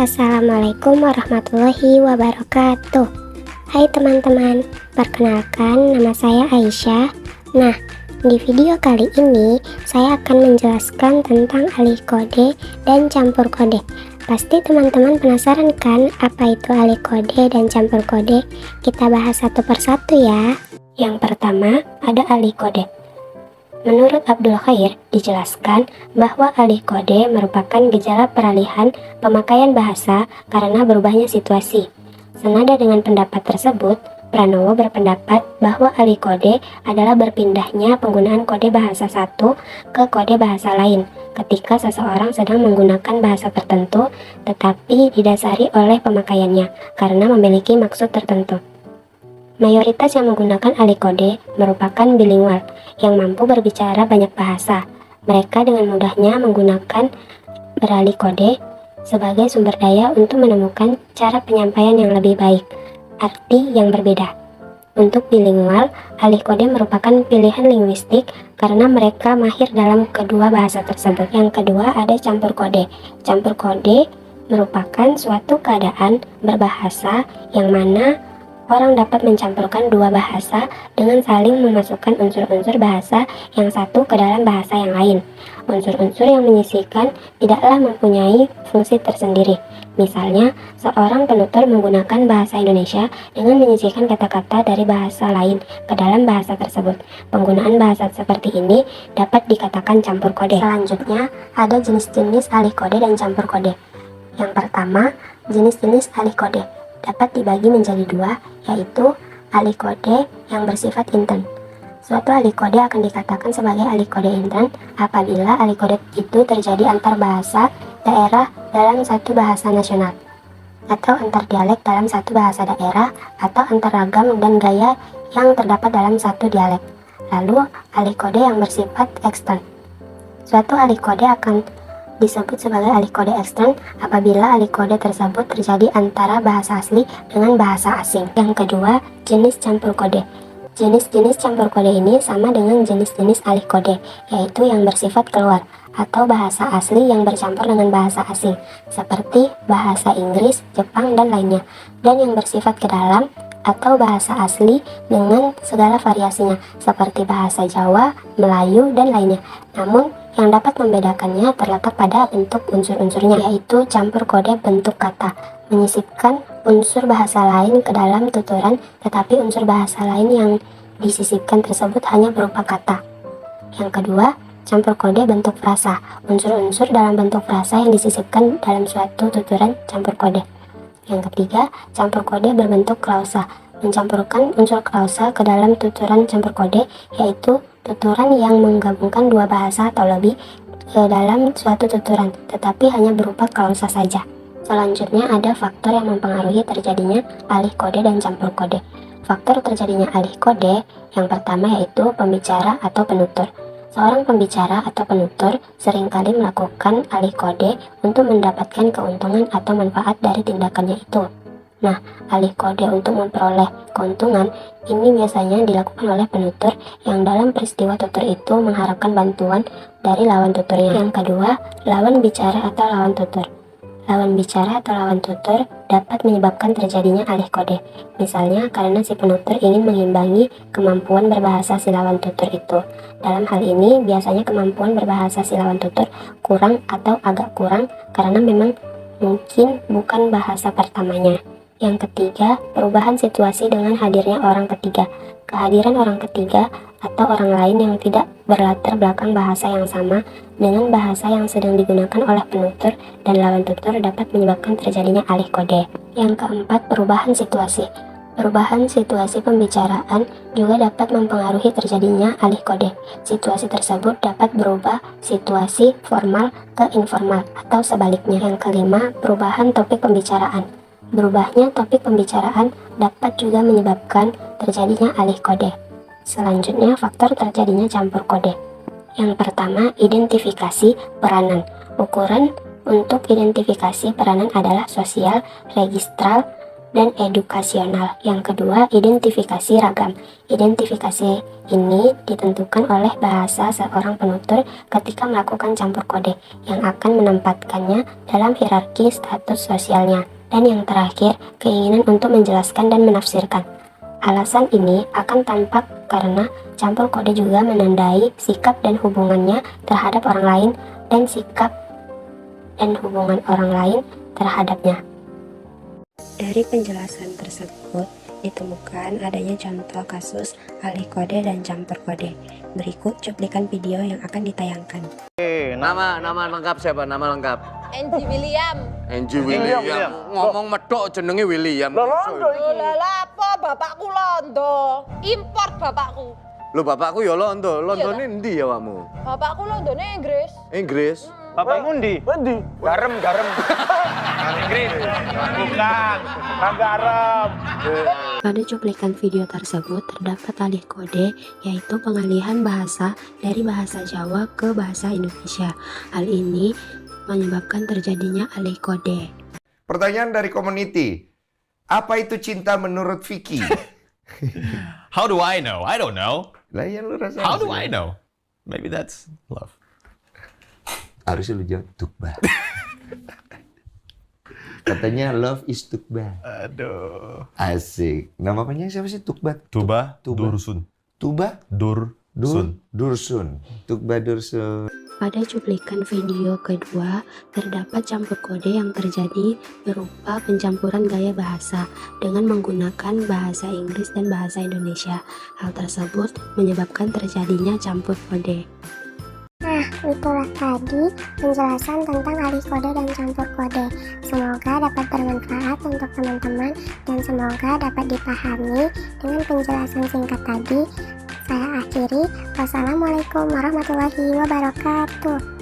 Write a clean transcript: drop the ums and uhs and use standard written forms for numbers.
Assalamualaikum warahmatullahi wabarakatuh. Hai teman-teman, perkenalkan nama saya Aisyah. Nah, di video kali ini saya akan menjelaskan tentang alih kode dan campur kode. Pasti teman-teman penasaran kan apa itu alih kode dan campur kode? Kita bahas satu persatu ya. Yang pertama ada alih kode. Menurut Abdul Khair, dijelaskan bahwa alih kode merupakan gejala peralihan pemakaian bahasa karena berubahnya situasi. Senada dengan pendapat tersebut, Pranowo berpendapat bahwa alih kode adalah berpindahnya penggunaan kode bahasa satu ke kode bahasa lain ketika seseorang sedang menggunakan bahasa tertentu tetapi didasari oleh pemakaiannya karena memiliki maksud tertentu. Mayoritas yang menggunakan alih kode merupakan bilingual yang mampu berbicara banyak bahasa. Mereka dengan mudahnya menggunakan beralih kode sebagai sumber daya untuk menemukan cara penyampaian yang lebih baik, arti yang berbeda. Untuk bilingual, alih kode merupakan pilihan linguistik karena mereka mahir dalam kedua bahasa tersebut. Yang kedua ada campur kode. Campur kode merupakan suatu keadaan berbahasa yang mana orang dapat mencampurkan dua bahasa dengan saling memasukkan unsur-unsur bahasa yang satu ke dalam bahasa yang lain. Unsur-unsur yang menyisihkan tidaklah mempunyai fungsi tersendiri. Misalnya, seorang penutur menggunakan bahasa Indonesia dengan menyisihkan kata-kata dari bahasa lain ke dalam bahasa tersebut. Penggunaan bahasa seperti ini dapat dikatakan campur kode. Selanjutnya, ada jenis-jenis alih kode dan campur kode. Yang pertama, jenis-jenis alih kode dapat dibagi menjadi dua, yaitu alih kode yang bersifat intern. Suatu alih kode akan dikatakan sebagai alih kode intern apabila alih kode itu terjadi antar bahasa daerah dalam satu bahasa nasional, atau antar dialek dalam satu bahasa daerah, atau antar ragam dan gaya yang terdapat dalam satu dialek. Lalu, alih kode yang bersifat ekstern. Suatu alih kode akan disebut sebagai alih kode ekstern apabila alih kode tersebut terjadi antara bahasa asli dengan bahasa asing. Yang kedua, jenis campur kode. Jenis-jenis campur kode ini sama dengan jenis-jenis alih kode, yaitu yang bersifat keluar atau bahasa asli yang bercampur dengan bahasa asing, seperti bahasa Inggris, Jepang, dan lainnya, dan yang bersifat ke dalam atau bahasa asli dengan segala variasinya, seperti bahasa Jawa, Melayu, dan lainnya. Namun, yang dapat membedakannya terletak pada bentuk unsur-unsurnya, yaitu campur kode bentuk kata, menyisipkan unsur bahasa lain ke dalam tuturan, tetapi unsur bahasa lain yang disisipkan tersebut hanya berupa kata. Yang kedua, campur kode bentuk frasa, unsur-unsur dalam bentuk frasa yang disisipkan dalam suatu tuturan campur kode. Yang ketiga, campur kode berbentuk klausa, mencampurkan unsur klausa ke dalam tuturan campur kode, yaitu tuturan yang menggabungkan dua bahasa atau lebih ke dalam suatu tuturan, tetapi hanya berupa klausa saja. Selanjutnya ada faktor yang mempengaruhi terjadinya alih kode dan campur kode. Faktor terjadinya alih kode yang pertama yaitu pembicara atau penutur. Seorang pembicara atau penutur seringkali melakukan alih kode untuk mendapatkan keuntungan atau manfaat dari tindakannya itu. Nah, alih kode untuk memperoleh keuntungan ini biasanya dilakukan oleh penutur yang dalam peristiwa tutur itu mengharapkan bantuan dari lawan tuturnya. Yang kedua, lawan bicara atau lawan tutur. Lawan bicara atau lawan tutur dapat menyebabkan terjadinya alih kode. Misalnya karena si penutur ingin mengimbangi kemampuan berbahasa si lawan tutur itu. Dalam hal ini, biasanya kemampuan berbahasa si lawan tutur kurang atau agak kurang karena memang mungkin bukan bahasa pertamanya. Yang ketiga, perubahan situasi dengan hadirnya orang ketiga. Kehadiran orang ketiga atau orang lain yang tidak berlatar belakang bahasa yang sama dengan bahasa yang sedang digunakan oleh penutur dan lawan tutur dapat menyebabkan terjadinya alih kode. Yang keempat, perubahan situasi. Perubahan situasi pembicaraan juga dapat mempengaruhi terjadinya alih kode. Situasi tersebut dapat berubah situasi formal ke informal atau sebaliknya. Yang kelima, perubahan topik pembicaraan. Berubahnya topik pembicaraan dapat juga menyebabkan terjadinya alih kode. Selanjutnya, faktor terjadinya campur kode. Yang pertama, identifikasi peranan. Ukuran untuk identifikasi peranan adalah sosial, registral, dan edukasional. Yang kedua, identifikasi ragam. Identifikasi ini ditentukan oleh bahasa seorang penutur ketika melakukan campur kode yang akan menempatkannya dalam hierarki status sosialnya. Dan yang terakhir, keinginan untuk menjelaskan dan menafsirkan. Alasan ini akan tampak karena campur kode juga menandai sikap dan hubungannya terhadap orang lain dan sikap dan hubungan orang lain terhadapnya. Dari penjelasan tersebut, ditemukan adanya contoh kasus alih kode dan campur kode. Berikut cuplikan video yang akan ditayangkan. Nama lengkap siapa? Nama lengkap? Angie William. Angie William. Ngomong medok jenenge William. Lah apa bapakku londo. Import bapakku. Lho bapakku ya Londo. Londone endi ya awakmu? Bapakku londone Inggris. Inggris. Bapakmu ndi? Wendi. Garam. Inggris. Bukan. Garam. Pada cuplikan video tersebut terdapat alih kode, yaitu pengalihan bahasa dari bahasa Jawa ke bahasa Indonesia. Hal ini menyebabkan terjadinya alih kode. Pertanyaan dari community. Apa itu cinta menurut Vicky? How do I know? I don't know. Lah ya lu rasa. How do I know? Maybe that's love. Harusnya lu jawab tukba. Katanya love is tukba. Aduh. Asik. Nama panjang siapa sih tukba? Tuba, Tuba. Dursun. Tuba? Dursun. Dursun. Tukba Dursun. Pada cuplikan video kedua, terdapat campur kode yang terjadi berupa pencampuran gaya bahasa dengan menggunakan bahasa Inggris dan bahasa Indonesia. Hal tersebut menyebabkan terjadinya campur kode. Nah, itulah tadi penjelasan tentang alih kode dan campur kode. Semoga dapat bermanfaat untuk teman-teman dan semoga dapat dipahami dengan penjelasan singkat tadi. Saya akhiri. Wassalamualaikum warahmatullahi wabarakatuh.